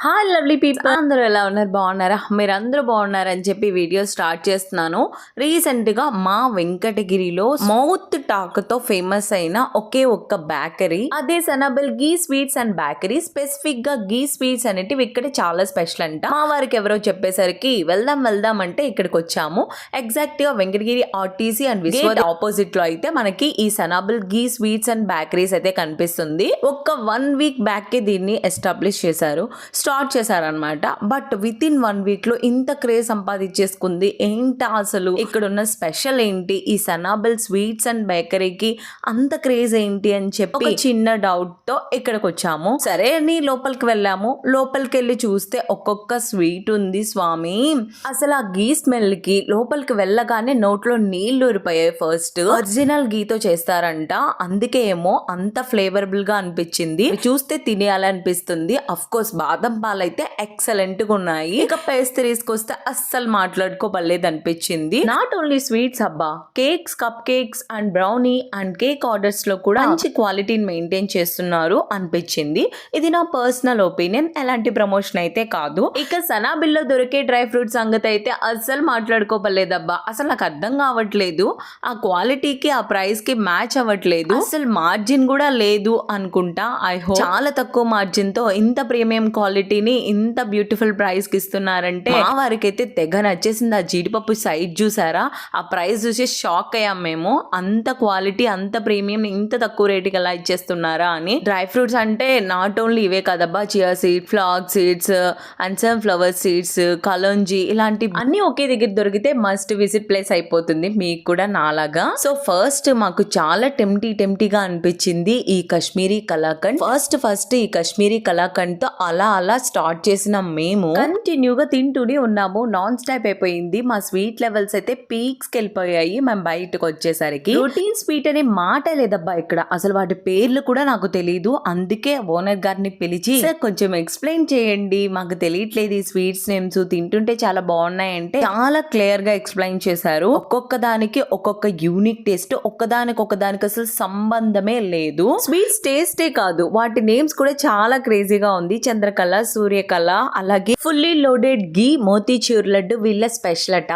Hi lovely people, అందరూ ఎలా ఉన్నారు? బాగున్నారా? మీరందరూ బాగున్నారని చెప్పి వీడియో స్టార్ట్ చేస్తున్నాను. రీసెంట్గా మా వెంకటగిరిలో మౌత్ టాక్ తో ఫేమస్ అయిన ఒకే ఒక్క బేకరీ, అదే సనబుల్ గీ స్వీట్స్ అండ్ బేకరీ. స్పెసిఫిక్ గా గీ స్వీట్స్ అనేటివి ఇక్కడ చాలా స్పెషల్ అంట. మా వారికి ఎవరో చెప్పేసరికి వెళ్దాం అంటే ఇక్కడికి వచ్చాము. ఎగ్జాక్ట్ గా వెంకటగిరి ఆర్టీసీ అండ్ విశ్వ ఆపోజిట్ లో అయితే మనకి ఈ సనబుల్ గీ స్వీట్స్ అండ్ బేకరీస్ అయితే కనిపిస్తుంది. ఒక్క 1 వీక్ బ్యాక్ కే దీన్ని ఎస్టాబ్లిష్ చేశారు, స్టార్ట్ చేశారనమాట. బట్ విత్ ఇన్ 1 వీక్ లో ఇంత క్రేజ్ సంపాదించేసుకుంది. ఏంటా అసలు ఇక్కడ ఉన్న స్పెషల్ ఏంటి, ఈ సనాబుల్ స్వీట్స్ అండ్ బేకరీకి అంత క్రేజ్ ఏంటి అని చెప్పి చిన్న డౌట్ తో ఇక్కడికి వచ్చాము. సరే అని లోపలికి వెళ్ళాము. లోపలికి వెళ్ళి చూస్తే ఒక్కొక్క స్వీట్ ఉంది స్వామి. అసలు ఆ గీ స్మెల్ కి లోపలికి వెళ్ళగానే నోట్లో నీళ్లు ఊరిపోయాయి. ఫస్ట్ ఒరిజినల్ గీతో చేస్తారంట, అందుకే ఏమో అంత ఫ్లేవరబుల్ గా అనిపించింది. చూస్తే తినేయాలనిపిస్తుంది. అఫ్ కోర్స్ బాదం పాలైతే ఎక్సలెంట్ గా ఉన్నాయి. ఇక పేస్ట్రీస్ వస్తే అస్సలు మాట్లాడుకోబడలేదు అనిపించింది. నాట్ ఓన్లీ స్వీట్స్ అబ్బా, cakes, cup cakes and brownie and cake orders లో కూడా మంచి క్వాలిటీని మెయింటైన్ చేస్తున్నారు అనిపించింది. ఇది నా పర్సనల్ ఒపీనియన్, ఎలాంటి ప్రమోషన్ అయితే కాదు. ఇక సనాబిల్లో దొరికే డ్రై ఫ్రూట్ సంగతి అయితే అస్సలు మాట్లాడుకోబడలేదబ్బా. అసలు నాకు అర్థం కావట్లేదు, ఆ క్వాలిటీకి ఆ ప్రైస్ కి మ్యాచ్ అవ్వట్లేదు. అసలు మార్జిన్ కూడా లేదు అనుకుంటా. ఐ హోప్ చాలా తక్కువ మార్జిన్ తో ఇంత ప్రీమియం క్వాలిటీని ఇంత బ్యూటిఫుల్ ప్రైస్ కి ఇస్తున్నారంటే మా వారికి అయితే తెగ నచ్చేసింది. ఆ జీడిపప్పు సైజ్ చూసారా, ఆ ప్రైస్ చూసి షాక్ అయ్యాం మేము. అంత క్వాలిటీ, అంత ప్రీమియం ఇంత తక్కువ రేటుకి ఎలా ఇచ్చేస్తున్నారా అని. డ్రై ఫ్రూట్స్ అంటే నాట్ ఓన్లీ ఇవే కదబ్బా, chia seed, flax seeds and sunflower seeds, kalonji, ఇలాంటి అన్ని ఒకే దగ్గర దొరికితే మస్ట్ విజిట్ ప్లేస్ అయిపోతుంది మీకు కూడా నాలాగా. సో ఫస్ట్ మాకు చాలా టెంప్టీగా అనిపించింది ఈ కాశ్మీరీ కలాకండ్. ఫస్ట్ ఈ కాశ్మీరీ కలాకండ్ తో అలా స్టార్ట్ చేసిన మేము కంటిన్యూగా తింటూనే ఉన్నాము. నాన్ స్టాప్ అయిపోయింది. మా స్వీట్ లెవెల్స్ అయితే పీక్స్ కి వెళ్ళిపోయాయి మేము బయటకు వచ్చేసరికి. రొటీన్ స్వీట్ అనే మాట లేదబ్బా ఇక్కడ, అసలు వాటి పేర్లు కూడా నాకు తెలియదు. అందుకే ఓనర్ గారిని పిలిచి సార్ కొంచెం ఎక్స్ప్లెయిన్ చేయండి, మాకు తెలియట్లేదు ఈ స్వీట్స్ నేమ్స్, తింటుంటే చాలా బాగున్నాయంటే చాలా క్లియర్ గా ఎక్స్ప్లెయిన్ చేశారు. ఒక్కొక్క దానికి ఒక్కొక్క యూనిక్ టేస్ట్, ఒక్కదానికి అసలు సంబంధమే లేదు. స్వీట్స్ టేస్టే కాదు, వాటి నేమ్స్ కూడా చాలా క్రేజీగా ఉంది. చంద్రకళ, సూర్యకళ, అలాగే ఫుల్లీ లోడెడ్ గీ మోతీచూర్ లడ్డు వీళ్ళ స్పెషల్ అట.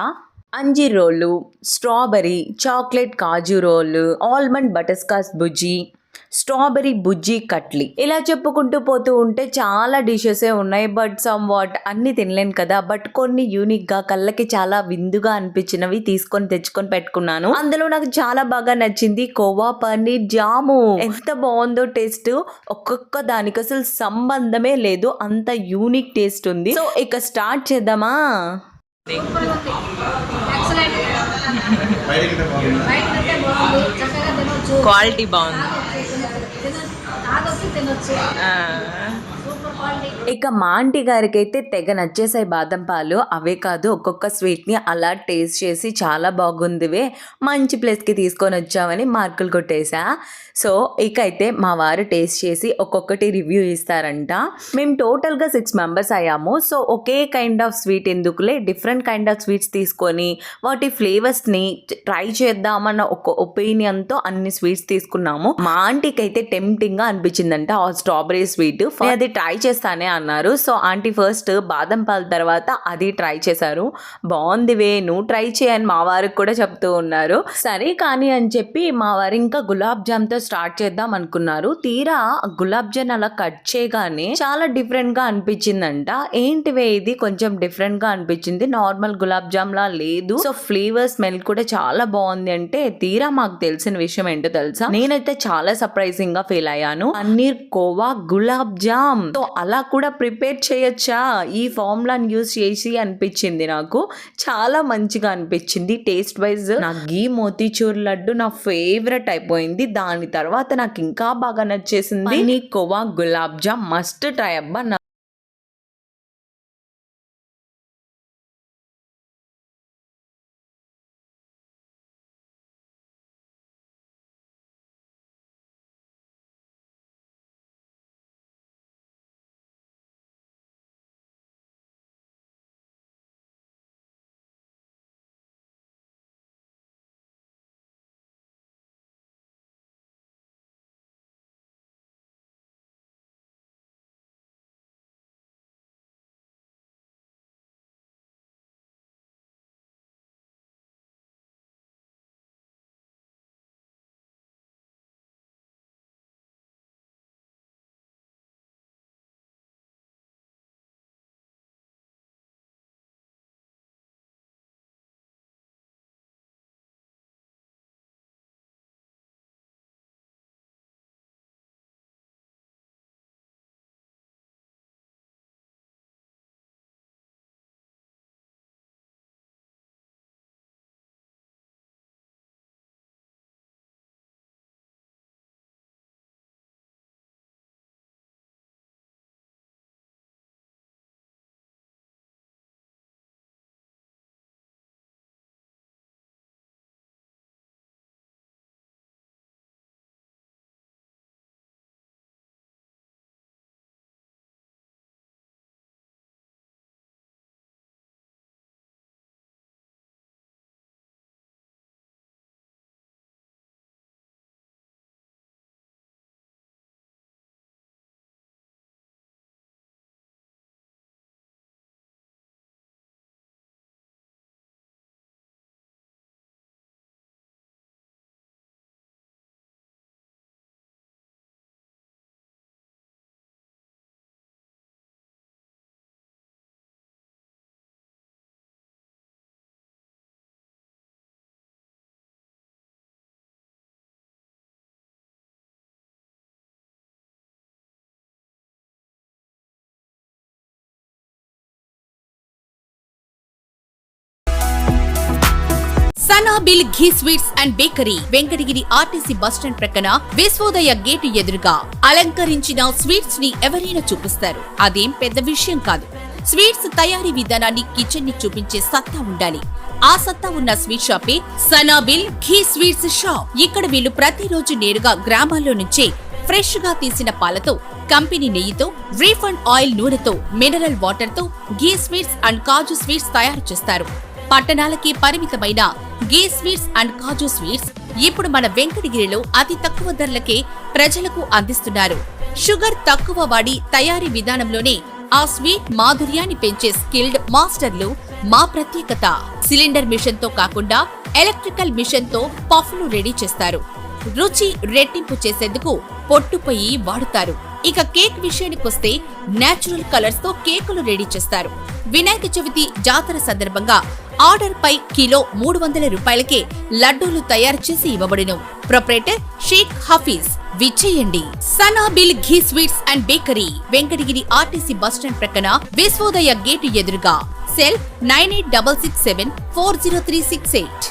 అంజీర్ రోలు, స్ట్రాబెరీ, చాక్లెట్ కాజు రోల్, ఆల్మండ్ బటర్ స్కాచ్ బుజ్జి, స్ట్రాబెరీ బుజ్జి కట్లీ, ఇలా చెప్పుకుంటూ పోతూ ఉంటే చాలా డిషెస్ ఉన్నాయి. బట్ సమ్ వాట్ అన్ని తినలేను కదా. బట్ కొన్ని యూనిక్ గా కళ్ళకి చాలా విందుగా అనిపించినవి తెచ్చుకొని పెట్టుకున్నాను. అందులో నాకు చాలా బాగా నచ్చింది కోవా పన్నీర్ జాము. ఎంత బాగుందో టేస్ట్, ఒక్కొక్క దానికి అసలు సంబంధమే లేదు, అంత యూనిక్ టేస్ట్ ఉంది. సో ఇక స్టార్ట్ చేద్దామా. క్వాలిటీ బాగుంది. ఇక మా ఆంటీ గారికి అయితే తెగ నచ్చేసాయి బాదం పాలు. అవే కాదు, ఒక్కొక్క స్వీట్ ని అలా టేస్ట్ చేసి చాలా బాగుందివే, మంచి ప్లేస్ కి తీసుకొని వచ్చామని మార్కులు కొట్టేసా. సో ఇక అయితే మా వారు టేస్ట్ చేసి ఒక్కొక్కటి రివ్యూ ఇస్తారంట. మేము టోటల్ గా 6 మెంబర్స్ అయ్యాము. So okay kind of sweet ఎందుకులే, డిఫరెంట్ కైండ్ ఆఫ్ స్వీట్స్ తీసుకొని వాటి ఫ్లేవర్స్ ని ట్రై చేద్దామన్న ఒక ఒపీనియన్ తో అన్ని స్వీట్స్ తీసుకున్నాము. మా ఆంటీకి అయితే టెంప్టింగ్ గా అనిపించిందంట ఆ స్ట్రాబెరీ స్వీట్. అది ట్రై చేస్తానే అన్నారు. సో ఆంటీ ఫస్ట్ బాదం పాల తర్వాత అది ట్రై చేశారు. బాగుందివే, నువ్వు ట్రై చేయని మా వారికి కూడా చెప్తూ ఉన్నారు. సరే కానీ అని చెప్పి మా వారు ఇంకా గులాబ్ జామ్ తో స్టార్ట్ చేద్దాం అనుకున్నారు. తీరా గులాబ్ జామ్ అలా కట్ చేయగానే చాలా డిఫరెంట్ గా అనిపించిందంట. ఏంటివే ఇది కొంచెం డిఫరెంట్ గా అనిపించింది, నార్మల్ గులాబ్ జామ్ లా లేదు. సో ఫ్లేవర్ స్మెల్ కూడా చాలా బాగుంది అంటే తీరా మాకు తెలిసిన విషయం ఏంటో తెలుసా, నేనైతే చాలా సర్ప్రైజింగ్ గా ఫీల్ అయ్యాను. పన్నీర్ కోవా గులాబ్ జామ్ తో అలా కూడా ప్రిపేర్ చేయొచ్చా ఈ ఫార్ములాని యూజ్ చేసి అనిపించింది. నాకు చాలా మంచిగా అనిపించింది. టేస్ట్ వైజ్ నా గీ మోతీచూర్ లడ్డు నా ఫేవరెట్ అయిపోయింది. దాని తర్వాత నాకు ఇంకా బాగా నచ్చేసింది పన్నీర్ కోవా గులాబ్ జామ్. మస్ట్ ట్రై అబ్బా. Sanabil ghee sweets and bakery, Venkatagiri RTC bus stand ప్రక్కన విశ్వోదయ గేటు ఎదురుగా. అలంకరించిన స్వీట్స్ ని ఎవరైనా చూపిస్తారు, అదేం పెద్ద విషయం కాదు. స్వీట్స్ తయారీ విధానాన్ని, కిచెన్ ని చూపించే సత్తా ఉండాలి. ఆ సత్తా ఉన్న స్వీట్ షాపే సనాబిల్ ఘీ స్వీట్స్ షాప్. ఇక్కడ వీళ్ళు ప్రతిరోజు నేరుగా గ్రామాల్లో నుంచే ఫ్రెష్ గా తీసిన పాలతో, కంపెనీ నెయ్యితో, రీఫండ్ ఆయిల్ నూనెతో, మినరల్ వాటర్ తో ఘీ స్వీట్స్ అండ్ కాజు స్వీట్స్ తయారు చేస్తారు. పట్టణాలకి పరిమితమైన ఘీ స్వీట్స్ అండ్ కాజు స్వీట్స్ ఇప్పుడు మన వెంకటగిరిలో అతి తక్కువ ధరలకే ప్రజలకు అందిస్తున్నారు. షుగర్ తక్కువ వాడి తయారీ విధానంలోనే ఆ స్వీట్ మాధుర్యాన్ని పెంచే స్కిల్డ్ మాస్టర్లు మా ప్రత్యేకత. సిలిండర్ మిషన్ తో కాకుండా ఎలక్ట్రికల్ మిషన్ తో పఫ్లు రెడీ చేస్తారు. రుచి రెట్టింపు చేసేందుకు పొట్టుపొయ్యి వాడుతారు. ఇక కేక్ విషయానికొస్తే నేచురల్ కలర్స్ తో కేకులు రెడీ చేస్తారు. వినాయక చవితి జాతర సందర్భంగా ఆర్డర్ పై కిలో 300 రూపాయలకే లడ్డూలు తయారు చేసి ఇవ్వబడును. ప్రొప్రైటర్ షేక్ హఫీజ్. విచ్చేయండి. Sanabil ghee sweets and bakery, Venkatagiri RTC bus stand ప్రక్కన విశ్వోదయ గేటు ఎదురుగా. Cell 9866740368.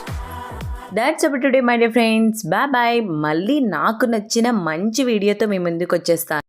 That's about today my dear friends. Bye bye. మళ్ళీ నాకు నచ్చిన మంచి వీడియోతో మీ ముందుకు వచ్చేస్తాను.